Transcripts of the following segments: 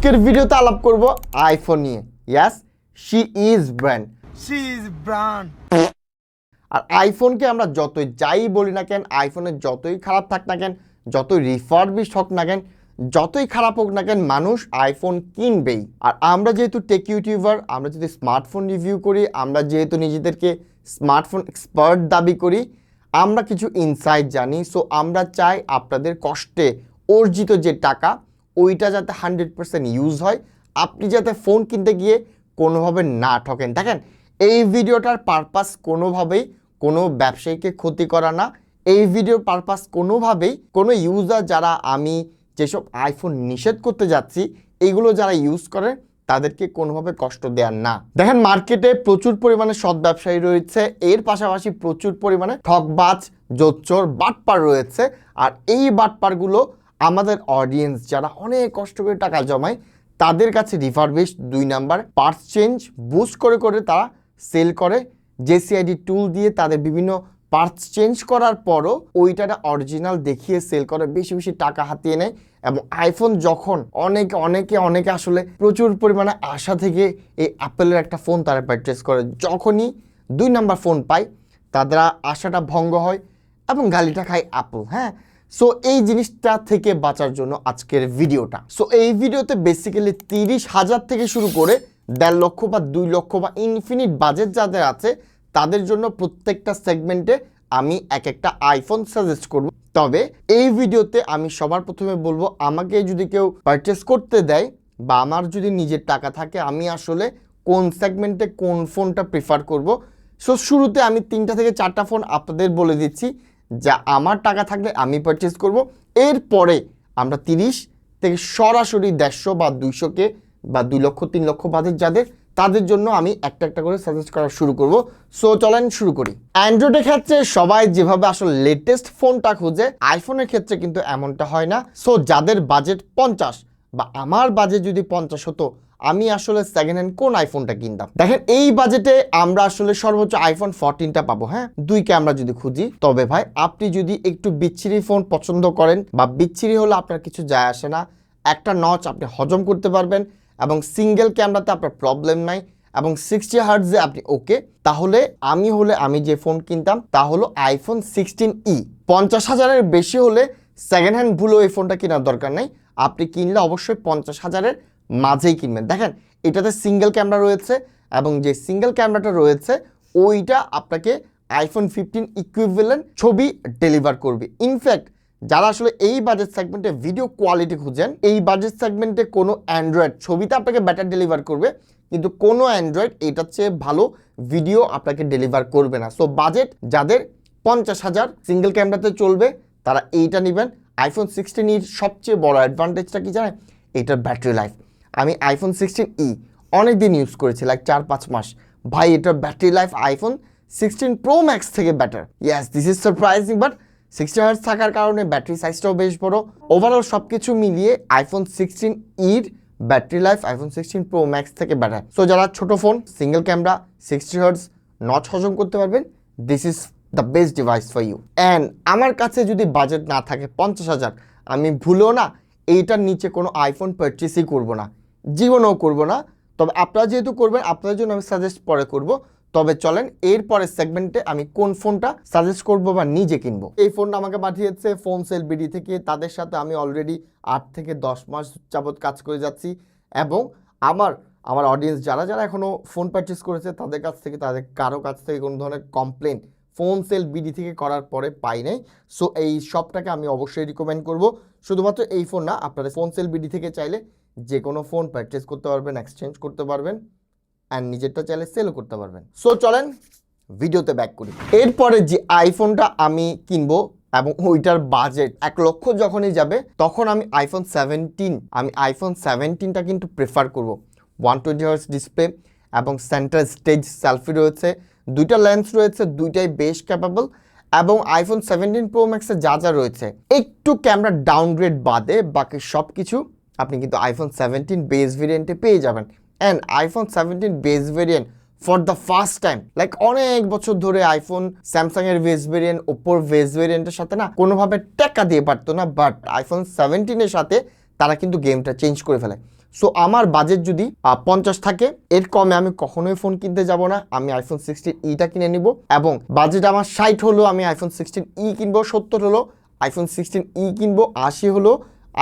আজকের ভিডিওতে আলাপ করব আইফোন নিয়ে। ইয়াস, শি ইজ ব্র্যান্ড। আর আইফোনকে আমরা যতই যাই বলি না কেন, আইফোনের যতই খারাপ থাক না কেন, যতই রিফারবিশড হোক না কেন, যতই খারাপ হোক না কেন, মানুষ আইফোন কিনবেই। আর আমরা যেহেতু টেক ইউটিউবার, আমরা যদি স্মার্টফোন রিভিউ করি, আমরা যেহেতু নিজেদেরকে স্মার্টফোন এক্সপার্ট দাবি করি, আমরা কিছু ইনসাইট জানি। সো আমরা চাই আপনাদের কষ্টে অর্জিত যে টাকা, ওইটা যাতে 100% ইউজ হয়, আপনি যাতে ফোন কিনতে গিয়ে কোনোভাবে না ঠকেন। দেখেন, এই ভিডিওটার পারপাস কোনোভাবেই কোনো ব্যবসায়ীকে ক্ষতি করা না। এই ভিডিওর পারপাস কোনোভাবেই কোনো ইউজার, যারা আমি যেসব আইফোন নিষেধ করতে যাচ্ছি, এইগুলো যারা ইউজ করে তাদেরকে কোনোভাবে কষ্ট দেওয়ার না। দেখেন, মার্কেটে প্রচুর পরিমাণে সৎ ব্যবসায়ী রয়েছে, এর পাশাপাশি প্রচুর পরিমাণে ঠকবাজ, জোচ্চোর, বাটপার রয়েছে। আর এই বাটপারগুলো আমাদের অডিয়েন্স যারা অনেক কষ্ট করে টাকা জমায়, তাদের কাছে refurbished 2 number parts change boost করে করে তারা সেল করে। জেসিআইডি টুল দিয়ে তাদের বিভিন্ন পার্টস চেঞ্জ করার পরও ওইটাটা অরিজিনাল দেখিয়ে সেল করে, বেশি বেশি টাকা হাতিয়ে নেয়। এবং আইফোন যখন অনেকে আসলে প্রচুর পরিমাণে আশা থেকে এই অ্যাপেলের একটা ফোন তারা পারচেস করে, যখনই 2 নাম্বার ফোন পায় তাদের আশাটা ভঙ্গ হয় এবং গালিটা খায় অ্যাপল। হ্যাঁ, সো এই জিনিসটা থেকে বাঁচার জন্য আজকের ভিডিওটা। সো এই ভিডিওতে বেসিক্যালি 30,000 থেকে শুরু করে 1.5 লক্ষ বা 2 লক্ষ বা ইনফিনিট বাজেট যাদের আছে, তাদের জন্য প্রত্যেকটা সেগমেন্টে আমি একটা আইফোন সাজেস্ট করব। তবে এই ভিডিওতে আমি সবার প্রথমে বলবো, আমাকে যদি কেউ পারচেস করতে দেয় বা আমার যদি নিজের টাকা থাকে, আমি আসলে কোন সেগমেন্টে কোন ফোনটা প্রিফার করব। সো শুরুতে আমি 3টা থেকে 4টা ফোন আপনাদের বলে দিচ্ছি যা আমার টাকা থাকলে আমি পারচেস করব। এরপরে আমরা 30 থেকে সরাসরি 150 বা 200 বা 2 লক্ষ 3 লক্ষ বাজেট যাদের, তাদের জন্য আমি একটা করে সাজেস্ট করা শুরু করব। সো চলেন শুরু করি। অ্যান্ড্রয়েডের ক্ষেত্রে সবাই যেভাবে আসলে লেটেস্ট ফোনটা খুঁজে, আইফোনের ক্ষেত্রে কিন্তু এমনটা হয় না। সো যাদের বাজেট 50 বা আমার বাজেট যদি 50 হতো, আমি আসলে সেকেন্ড হ্যান্ড কোন আইফোনটা কিনতাম? দেখেন, এই বাজেটে আমরা আসলে সর্বোচ্চ আইফোন 14টা পাবো। হ্যাঁ, 2 ক্যামেরা যদি খুঁজি। তবে ভাই, আপনি যদি একটু বিচ্ছিরি ফোন পছন্দ করেন, বা বিচ্ছিরি হলে আপনার কিছু যায় আসে না, একটা নচ আপনি হজম করতে পারবেন এবং সিঙ্গেল ক্যামেরাতে আপনার প্রবলেম নাই এবং 60 হার্টজে আপনি ওকে, তাহলে আমি যে ফোন কিনতাম তা হলো আইফোন 16E। 50,000-এর বেশি হলে সেকেন্ড হ্যান্ড ভুলেও এই ফোনটা কেনার দরকার নেই। আপনি কিনলে অবশ্যই 50,000-এর মাঝেই কিনবেন। দেখেন, এটাতে সিঙ্গেল ক্যামেরা রয়েছে এবং যে সিঙ্গেল ক্যামেরাটা রয়েছে ওইটা আপনাকে আইফোন 15 ইকুইভ্যালেন্ট ছবি ডেলিভার করবে। ইনফ্যাক্ট যারা আসলে এই বাজেট সেগমেন্টে ভিডিও কোয়ালিটি খুঁজেন, এই বাজেট সেগমেন্টে কোনো অ্যান্ড্রয়েড ছবিতে আপনাকে বেটার ডেলিভার করবে, কিন্তু কোনো অ্যান্ড্রয়েড এটার চেয়ে ভালো ভিডিও আপনাকে ডেলিভার করবে না। সো বাজেট যাদের 50,000 সিঙ্গেল ক্যামেরাতে চলবে, তারা এইটা নেবেন। আইফোন 16E সবচেয়ে বড় অ্যাডভান্টেজটা কি জানেন? এটার ব্যাটারি লাইফ। আমি আইফোন 16E অনেক দিন ইউজ করেছি, লাইক 4-5 মাস। ভাই, এটার battery life iPhone 16 pro max থেকে better. Yes, this is surprising, but 60 hertz থাকার কারণে ব্যাটারি সাইজটাও বেশ বড়। ওভারঅল সব কিছু মিলিয়ে iPhone 16E battery life iPhone 16 pro max থেকে বেটার। সো যারা ছোট phone, single camera, 60 hertz notch হজম করতে পারবেন, this is the best device for you. And আমার কাছে যদি বাজেট না থাকে 50,000, আমি ভুলেও না এইটার নিচে কোনো আইফোন পারচেসই করব না, জীবনেও করব না। তবে আপনারা যেহেতু করবেন, আপনাদের জন্য আমি সাজেস্ট পরে করব। তবে চলেন এরপরের সেগমেন্টে আমি কোন ফোনটা সাজেস্ট করব বা নিজে কিনবো। এই ফোনটা আমাকে পাঠিয়েছে ফোন সেল বিডি থেকে। তাদের সাথে আমি অলরেডি 8 থেকে 10 মাস যাবত কাজ করে যাচ্ছি এবং আমার অডিয়েন্স যারা এখনো ফোন পারচেস করেছে, তাদের কারো কাছ থেকে কোনো ধরনের কমপ্লেন ফোন সেল বিডি থেকে করার পরে পাই নাই। সো এই শপটাকে আমি অবশ্যই রিকমেন্ড করব। শুধুমাত্র এই ফোন না, আপনারা ফোন সেল বিডি থেকে চাইলে যে কোনো ফোন পারচেস করতে পারবেন, এক্সচেঞ্জ করতে পারবেন অ্যান্ড নিজেরটা চাইলে সেলও করতে পারবেন। সো চলেন ভিডিওতে ব্যাক করি। এরপরে যে আইফোনটা আমি কিনবো এবং ওইটার বাজেট 1 লক্ষ যখনই যাবে, তখন আমি আইফোন 17টা কিন্তু প্রেফার করব। 120 হার্টজ ডিসপ্লে এবং সেন্টার স্টেজ সেলফি রয়েছে, 2টা লেন্স রয়েছে, 2টাই বেশ ক্যাপাবল। এবং আইফোন 17 প্রো ম্যাক্সে যা রয়েছে, একটু ক্যামেরা ডাউনগ্রেড বাদে বাকি সব কিছু আপনি কিন্তু আইফোন 17 বেস ভেরিয়েন্টে পেয়ে যাবেন। And iPhone 17 base variant for the first time, like অনেক বছর ধরে আইফোন স্যামসাংয়ের বেস ভেরিয়েন্ট, ওপ্পোর বেস ভেরিয়েন্টের সাথে না কোনোভাবে টেক্কা দিয়ে পারতো না, বাট আইফোন 17-এর সাথে তারা কিন্তু গেমটা চেঞ্জ করে ফেলে। সো আমার বাজেট যদি 50 থাকে, এর কমে আমি কখনোই ফোন কিনতে যাব না। আমি আইফোন 16e কিনে নিব, এবং বাজেট আমার 60 হলো আমি আইফোন 16e কিনবো, 70 হলো আইফোন 16e কিনবো, 80 হলো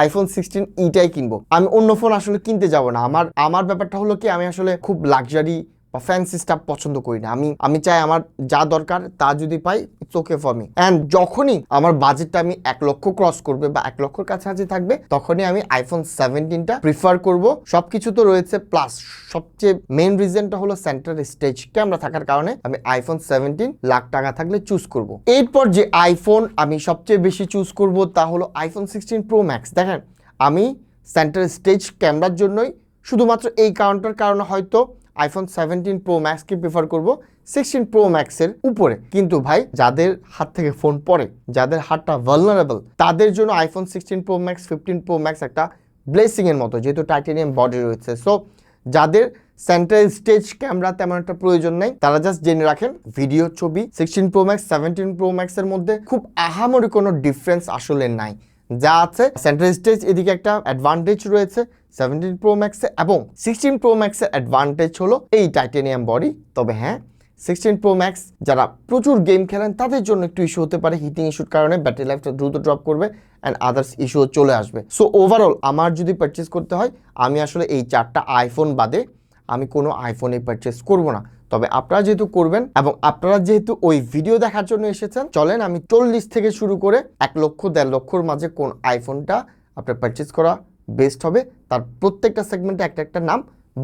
আইফোন 16e কিনবো। আমি অন্য ফোন আসলে কিনতে যাব না। আমার ব্যাপারটা হলো কি, আমি আসলে খুব লাক্সারি বা ফ্যান্সি স্টাফ পছন্দ করি না। আমি চাই আমার যা দরকার তা যদি পাই, it's okay for me. And যখনই আমার বাজেটটা আমি 1 লক্ষ ক্রস করবে বা 1 লক্ষর কাছাকাছি থাকবে, তখনই আমি আইফোন 17টা প্রিফার করব। সবকিছু তো রয়েছে, প্লাস সবচেয়ে মেইন রিজনটা হলো সেন্টার স্টেজ ক্যামেরা থাকার কারণে আমি আইফোন 17 লাখ টাকা থাকলে চুজ করব। এরপর যে আইফোন আমি সবচেয়ে বেশি চুজ করব তা হলো আইফোন 16 প্রো ম্যাক্স। দেখেন, আমি সেন্টার স্টেজ ক্যামেরার জন্যই, শুধুমাত্র এই কারণটার কারণে হয়তো আইফোন 17 প্রো ম্যাক্সকে প্রিফার করব 16 প্রো ম্যাক্সের উপরে। কিন্তু ভাই, যাদের হাত থেকে ফোন পড়ে, যাদের হাতটা ভালনারেবল, তাদের জন্য iPhone 16 pro max, 15 pro max একটা ব্লেসিং এর মতো, যেহেতু টাইটানিয়াম বডি রয়েছে। সো যাদের সেন্ট্রাল স্টেজ ক্যামেরা তেমন একটা প্রয়োজন নেই, তারা জাস্ট জেনে রাখেন ভিডিও ছবি 16 প্রো ম্যাক্স 17 প্রো ম্যাক্সের মধ্যে খুব আহামরি কোনো ডিফারেন্স আসলে নাই। যা আছে সেন্ট্রাল স্টেজ এদিকে একটা অ্যাডভান্টেজ রয়েছে 17 প্রো ম্যাক্সে, এবং 16 প্রো ম্যাক্সের অ্যাডভান্টেজ হলো এই টাইটানিয়াম বডি। তবে হ্যাঁ, 16 প্রো ম্যাক্স যারা প্রচুর গেম খেলেন তাদের জন্য একটু ইস্যু হতে পারে, হিটিং ইস্যুর কারণে ব্যাটারি লাইফটা দ্রুত ড্রপ করবে অ্যান্ড আদার্স ইস্যুও চলে আসবে। সো ওভারঅল আমার যদি পারচেস করতে হয়, আমি আসলে এই 4টা আইফোন বাদে আমি কোনো আইফোনে পারচেস করব না। তবে আপনারা যেহেতু করবেন, এবং আপনারা যেহেতু ওই ভিডিও দেখার জন্য এসেছেন, চলেন আমি 40 থেকে শুরু করে 1 লক্ষ 1.5 লক্ষর মাঝে কোন আইফোনটা আপনার পারচেস করা বেস্ট হবে তার প্রত্যেকটা সেগমেন্টে একটা একটা নাম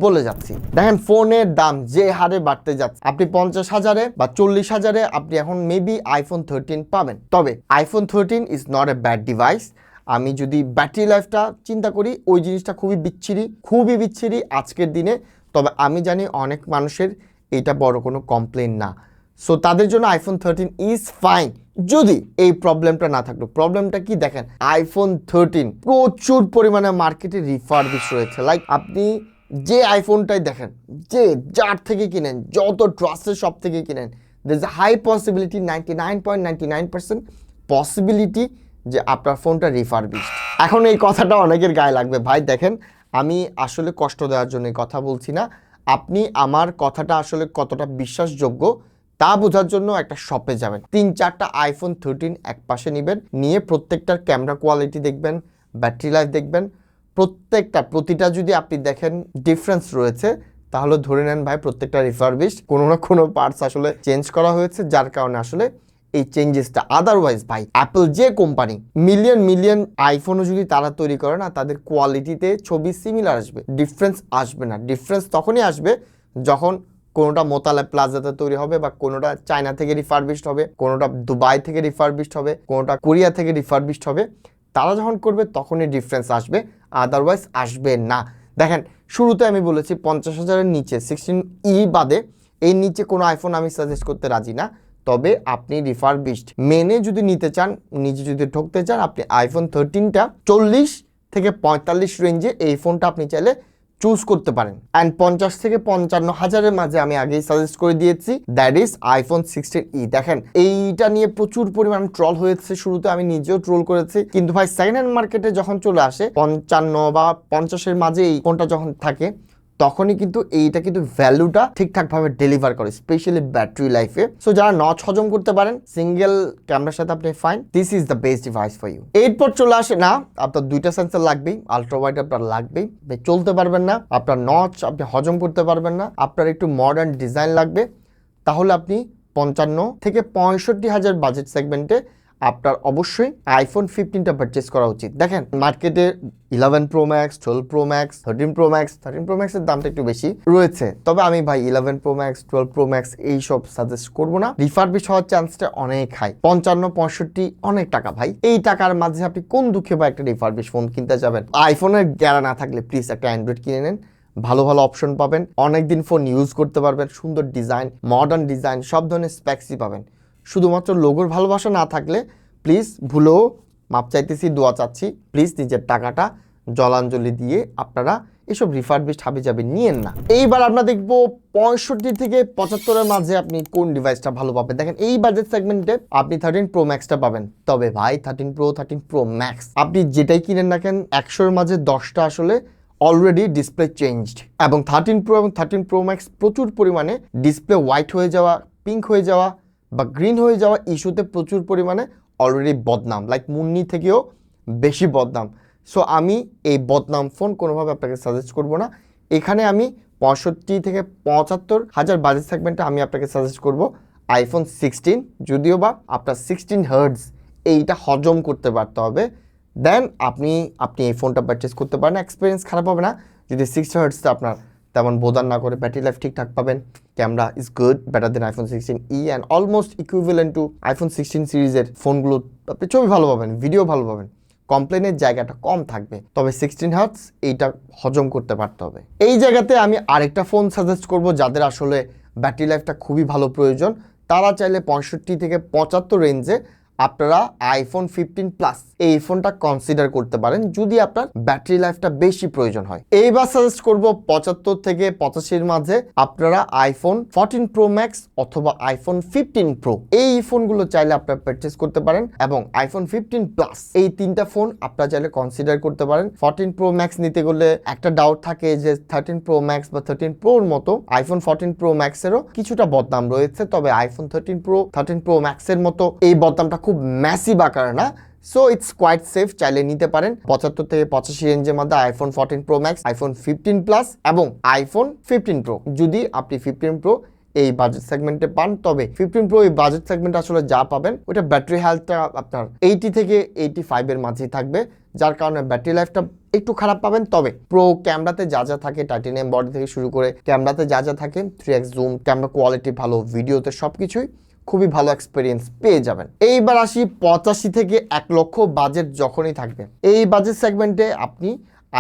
বলে যাচ্ছি। দেখেন, ফোনের দাম যে হারে বাড়তে যাচ্ছে, আপনি 50,000-এ বা 40,000-এ আপনি এখন মেবি আইফোন 13 পাবেন। তবে iPhone 13 is not a bad device. আমি যদি ব্যাটারি লাইফটা চিন্তা করি, ওই জিনিসটা খুবই বিচ্ছিরি আজকের দিনে। তবে আমি জানি অনেক মানুষের এটা বড় কোনো কমপ্লেন না। সো তাদের জন্য আইফোন 13 ইজ ফাইন, যদি এই প্রবলেমটা না থাকতো। প্রবলেমটা কি দেখেন, আইফোন 13 প্রচুর পরিমাণে মার্কেটে রিফারবিশ রয়েছে। লাইক আপনি যে আইফোনটাই দেখেন, যার থেকে কিনেন, যত ট্রাস্টেড শপ থেকে কিনেন, there is a high possibility, 99.99% possibility যে আপনার ফোনটা রিফারবিশড। এখন এই কথাটা অনেকের গায়ে লাগবে ভাই। দেখেন, আমি আসলে কষ্ট দেওয়ার জন্য কথা বলছি না, আপনি আমার কথাটা আসলে কতটা বিশ্বাসযোগ্য তা বোঝার জন্য একটা শপে যাবেন, 3-4টা আইফোন 13 এক পাশে নেবেন, নিয়ে প্রত্যেকটার ক্যামেরা কোয়ালিটি দেখবেন, ব্যাটারি লাইফ দেখবেন, প্রতিটা যদি আপনি দেখেন ডিফারেন্স রয়েছে, তাহলে ধরে নেন ভাই প্রত্যেকটা রিফারবিশড, কোনো না কোনো পার্টস আসলে চেঞ্জ করা হয়েছে, যার কারণে আসলে এই চেঞ্জেসটা। আদারওয়াইজ ভাই, অ্যাপল যে কোম্পানি, মিলিয়ন আইফোনও যদি তারা তৈরি করে না, তাদের কোয়ালিটিতে ছবি সিমিলার আসবে, ডিফারেন্স আসবে না। ডিফারেন্স তখনই আসবে যখন কোনোটা মোতালা প্লাজাতে তৈরি হবে, বা কোনোটা চায়না থেকে রিফারবিশড হবে, কোনোটা দুবাই থেকে রিফারবিশড হবে, কোনোটা কোরিয়া থেকে রিফারবিশড হবে। তারা যখন করবে তখনই ডিফারেন্স আসবে, আদারওয়াইজ আসবে না। দেখেন, শুরুতে আমি বলেছি 50,000-এর নিচে 16e বাদে এর নিচে কোনো আইফোন আমি সাজেস্ট করতে রাজি না। তবে আপনি রিফারবিশড মেনে যদি নিতে চান, নিজে যদি ঠকতে চান, আপনি আইফোন 13টা 40 থেকে 45 রেঞ্জে এই ফোনটা আপনি চাইলে চুজ করতে পারেন। অ্যান্ড 50 থেকে 55,000-এর মাঝে আমি আগেই সাজেস্ট করে দিয়েছি, দ্যাট ইজ আইফোন 16e। দেখেন, এইটা নিয়ে প্রচুর পরিমাণ ট্রল হয়েছে, শুরুতে আমি নিজেও ট্রোল করেছি, কিন্তু ভাই সেকেন্ড হ্যান্ড মার্কেটে যখন চলে আসে 55 বা 50-এর মাঝে এই ফোনটা যখন থাকে, তখনই কিন্তু এইটা কিন্তু ভ্যালুটা ঠিকঠাক ভাবে ডেলিভার করে, স্পেশালি ব্যাটারি লাইফে। সো যারা নচ হজম করতে পারেন, সিঙ্গেল ক্যামেরার সাথে আপনি fine, this is the best device for you. এরপর চলে আসে না, আপনার 2টা সেন্সর লাগবেই, আলট্রা ওয়াইড আপনার লাগবেই, চলতে পারবেন না, আপনার নচ আপনি হজম করতে পারবেন না, আপনার একটু মডার্ন ডিজাইন লাগবে, তাহলে আপনি 55 থেকে 65,000 বাজেট সেগমেন্টে আপনার অবশ্যই আইফোন 15টা পারচেস করা উচিত। দেখেন, মার্কেটে 11 pro max, 12 pro max, 13 pro max, 13 pro ম্যাক্সের দামটা একটু বেশি রয়েছে। তবে আমি ভাই 11 প্রো ম্যাক্স, 12 প্রো ম্যাক্স এইসব সাজেস্ট করবো না, রিফারবিশ হওয়ার চান্সটা অনেক হাই। 55-65 অনেক টাকা ভাই, এই টাকার মাঝে আপনি কোন দুঃখে বা একটা রিফারবিশ ফোন কিনতে যাবেন? আইফোনের গ্যারা না থাকলে প্লিজ একটা অ্যান্ড্রয়েড কিনে নেন, ভালো অপশন পাবেন, অনেকদিন ফোন ইউজ করতে পারবেন, সুন্দর ডিজাইন, মডার্ন ডিজাইন, সব ধরনের স্পেক্সই পাবেন। শুধুমাত্র লোগোর ভালোবাসা না থাকলে প্লিজ, ভুলেও মাপ চাইতেছি, দোয়া চাচ্ছি, প্লিজ নিজের টাকাটা জলাঞ্জলি দিয়ে আপনারা এসব রিফারবিশড হাবিজাবি নিয়েন না। এইবার আমরা দেখবো 65 থেকে 75-এর মাঝে আপনি কোন ডিভাইসটা ভালো পাবেন। দেখেন, এই বাজেট সেগমেন্টে আপনি 13 প্রো ম্যাক্সটা পাবেন। তবে ভাই 13 প্রো ম্যাক্স আপনি যেটাই কিনেন না কেন, 100-এর মাঝে 10টা আসলে অলরেডি ডিসপ্লে চেঞ্জড, এবং 13 প্রো এবং 13 প্রো ম্যাক্স প্রচুর পরিমাণে ডিসপ্লে হোয়াইট হয়ে যাওয়া, পিঙ্ক হয়ে যাওয়া বা গ্রিন হয়ে যাওয়া ইস্যুতে প্রচুর পরিমাণে অলরেডি বদনাম, লাইক মুন্নি থেকেও বেশি বদনাম। সো আমি এই বদনাম ফোন কোনোভাবে আপনাকে সাজেস্ট করব না। এখানে আমি 65 থেকে 75 হাজার বাজেট সেগমেন্টে আমি আপনাকে সাজেস্ট করব আইফোন 16, যদিও বা আপনার 16 হার্টজ এইটা হজম করতে পারতে হবে, দেন আপনি এই ফোনটা পারচেস করতে পারেন। এক্সপিরিয়েন্স খারাপ হবে না যদি 60 হার্টজটা আপনার তেমন বোদান না করে, ব্যাটারি লাইফ ঠিকঠাক পাবেন, camera is good, better then iPhone 16e and almost equivalent to iPhone 16 সিরিজের ফোনগুলো। আপনি ছবি ভালো পাবেন, ভিডিও ভালো পাবেন, কমপ্লেনের জায়গাটা কম থাকবে, তবে 16 হার্টজ এইটা হজম করতে পারতে হবে। এই জায়গাতে আমি আরেকটা ফোন সাজেস্ট করব যাদের আসলে ব্যাটারি লাইফটা খুবই ভালো প্রয়োজন, তারা চাইলে 65 থেকে 75 রেঞ্জে আপনারা আইফোন 15 প্লাস এই ফোনটা কনসিডার করতে পারেন যদি আপনার ব্যাটারি লাইফটা বেশি প্রয়োজন হয়। এইবার সাজেস্ট করব 75 থেকে 85-র মাঝে আপনারা আইফোন 14 প্রো ম্যাক্স অথবা আইফোন 15 প্রো এই ফোনগুলো চাইলে আপনারা পারচেস করতে পারেন, এবং আইফোন 15 প্লাস এই তিনটা ফোন আপনারা চাইলে কনসিডার করতে পারেন। 14 প্রো ম্যাক্স নিতে গেলে একটা ডাউট থাকে যে 13 প্রো ম্যাক্স বা 13 প্রোর মতো আইফোন 14 প্রো ম্যাক্সেরও কিছুটা বদনাম রয়েছে, তবে আইফোন 13 প্রো ম্যাক্সের মতো এই বদনামটা খুব ম্যাসিভ আকার না। সো ইটস কোয়াইট সেফ, চাইলে নিতে পারেন। 75 থেকে 85 রেঞ্জের মধ্যে iPhone 14 pro max, iPhone 15 plus এবং আইফোন 15 প্রো যদি আপনি 15 প্রো এই বাজেট সেগমেন্টে পান, তবে 15 প্রো এই বাজেট সেগমেন্টে আসলে যা পাবেন ওটা ব্যাটারি হেলথটা আপনার 80 থেকে 85 এর মাঝেই থাকবে, যার কারণে ব্যাটারি লাইফটা একটু খারাপ পাবেন। তবে প্রো ক্যামেরাতে যা যা থাকে, টাইটানিয়াম বডি থেকে শুরু করে ক্যামেরাতে যা যা থাকে, 3x জুম, ক্যামেরা কোয়ালিটি ভালো, ভিডিওতে সবকিছুই খুবই ভালো এক্সপিরিয়েন্স পেয়ে যাবেন। এইবার আসি 85 থেকে 1 লক্ষ বাজেট যখনই থাকবে, এই বাজেট সেগমেন্টে আপনি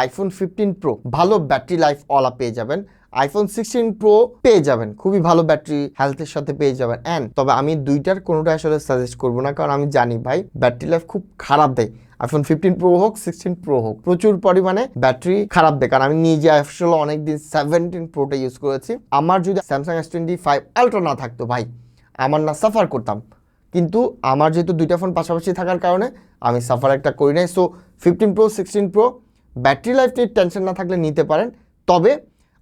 আইফোন 15 প্রো ভালো ব্যাটারি লাইফ ওয়ালা পেয়ে যাবেন, আইফোন 16 প্রো পেয়ে যাবেন, খুবই ভালো ব্যাটারি হেলথের সাথে পেয়ে যাবেন। অ্যান্ড তবে আমি দুইটার কোনোটা আসলে সাজেস্ট করবো না, কারণ আমি জানি ভাই ব্যাটারি লাইফ খুব খারাপ দেয়। আইফোন 15 প্রো হোক 16 প্রো হোক প্রচুর পরিমাণে ব্যাটারি খারাপ দেয়, কারণ আমি নিজে আসলে অনেকদিন 17 প্রোটা ইউজ করেছি। আমার যদি স্যামসাং S25 আলট্রা না থাকতো ভাই, আমার না সাফার করতাম, কিন্তু আমার যেহেতু দুইটা ফোন পাশাপাশি থাকার কারণে আমি সাফার একটা করি নাই। So 15 pro 16 pro battery life নিয়ে টেনশন না থাকলে নিতে পারেন। তবে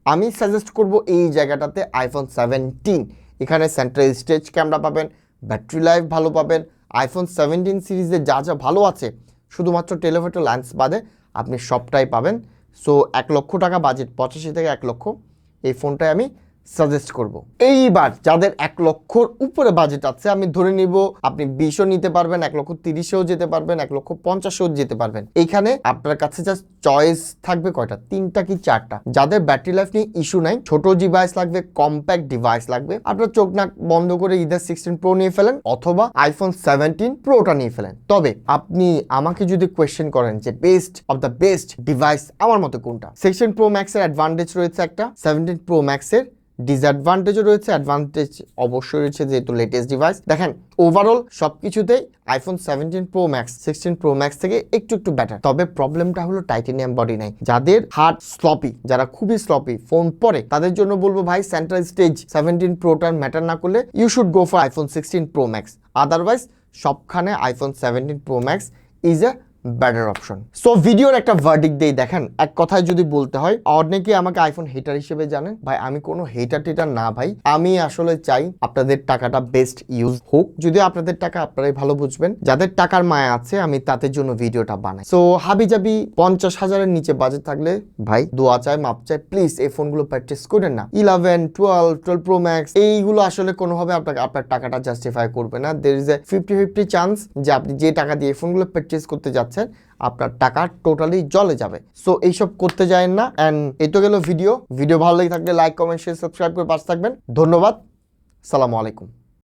আমি সাজেস্ট করব এই জায়গাটাতে আইফোন 17, এখানে সেন্ট্রাল স্টেজ ক্যামেরা পাবেন, ব্যাটারি লাইফ ভালো পাবেন। আইফোন 17 সিরিজে যা যা ভালো আছে শুধুমাত্র টেলিফোটো লেন্স বাদে আপনি সবটাই পাবেন। সো 1 লক্ষ টাকা বাজেট, 85 থেকে 1 লক্ষ এই ফোনটাই আমি সাজেস্ট করব। এইবার যাদের 1 লক্ষর উপরে বাজেট আছে, আমি ধরে নিব আপনি 20ও নিতে পারবেন, 1 লক্ষ 30-এও যেতে পারবেন, 1 লক্ষ 50-এও যেতে পারবেন। এইখানে আপনার কাছে জাস্ট চয়েস থাকবে কয়টা, 3টা কি 4টা। যাদের ব্যাটারি লাইফ নিয়ে ইস্যু নাই, ছোট ডিভাইস লাগবে, কম্প্যাক্ট ডিভাইস লাগবে, আপনার চোখ নাক বন্ধ করে ইদার 16 প্রো নিয়ে ফেলেন অথবা আইফোন 17 প্রোটা নিয়ে ফেলেন। তবে আপনি আমাকে যদি কোয়েশ্চেন করেন যে best of the best device আমার মতে কোনটা, 16 প্রো ম্যাক্সের অ্যাডভান্টেজ রয়েছে একটা, 17 প্রো ম্যাক্সের ডিসঅ্যাডভান্টেজও রয়েছে, অ্যাডভান্টেজ অবশ্যই রয়েছে যেহেতু লেটেস্ট ডিভাইস। দেখেন ওভারঅল সবকিছুতেই iPhone 17 pro max 16 pro max থেকে একটু বেটার, তবে প্রবলেমটা হলো টাইটানিয়াম বডি নাই। যাদের হার্ট স্লপি, যারা খুবই স্লপি ফোন পরে, তাদের জন্য বলবো ভাই সেন্ট্রাল স্টেজ 17 প্রোটার ম্যাটার না করলে you should go for iPhone 16 pro max. Otherwise সবখানে iPhone 17 pro max is a better option. So ভিডিওর একটা ভার্ডিক্ট দেই, দেখেন এক কথায় যদি বলতে হয়, অনেকে আমাকে আইফোন হেটার হিসেবে জানেন, ভাই আমি কোনো হেটার টেটার না ভাই, আমি আসলে চাই আপনাদের টাকাটা বেস্ট ইউজ হোক, যদিও আপনাদের টাকা আপনারাই ভালো বুঝবেন, যাদের টাকার মায়া আছে আমি তাদের জন্য ভিডিওটা বানাই। সো হাবিজাবি 50,000-এর নিচে বাজেট থাকলে ভাই দোয়া চাই, মাপ চাই, প্লিজ এই ফোনগুলো পারচেস করেন না। 11, 12 প্রো ম্যাক্স এইগুলো আসলে কোনোভাবে আপনার টাকাটা জাস্টিফাই করবে না। দের ইজ এ 50-50 চান্স যে আপনি যে টাকা দিয়ে ফোনগুলো পারচেস করতে যাচ্ছেন আপনার টাকা টোটালি জলে যাবে। সো এইসব করতে যায় না। এন্ড এই তো গেল ভিডিও ভালো লেগে থাকলে লাইক, কমেন্ট, শেয়ার, সাবস্ক্রাইব করে পাশে থাকবেন। ধন্যবাদ, সালামু আলাইকুম।